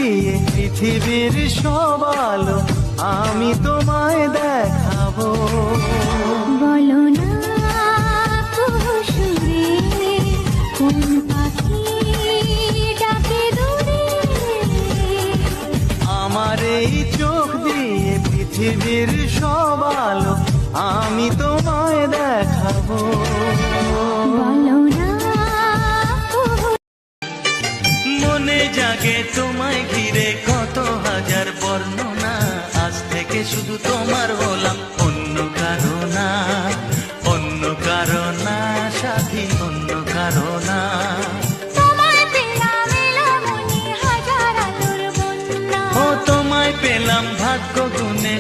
দিয়ে পৃথিবীর সব আলো আমি তোমায় দেখাবো। বলো না সুরে কোন পাখি ডাকে দূরে। আমার এই চোখ দিয়ে পৃথিবীর সব আলো আমি তোমায় দেখাবো। বলো না মনে জাগে তোমায় ঘিরে কত হাজার বর্ণনা, আজ থেকে শুধু তোমার হলাম, অন্য কারো না, অন্য কারো না সাথী, অন্য কারো না। তোমায় পেলাম এলামনি হাজার আলোর বন্যা। ও তোমায় পেলাম ভাগ্য গুণে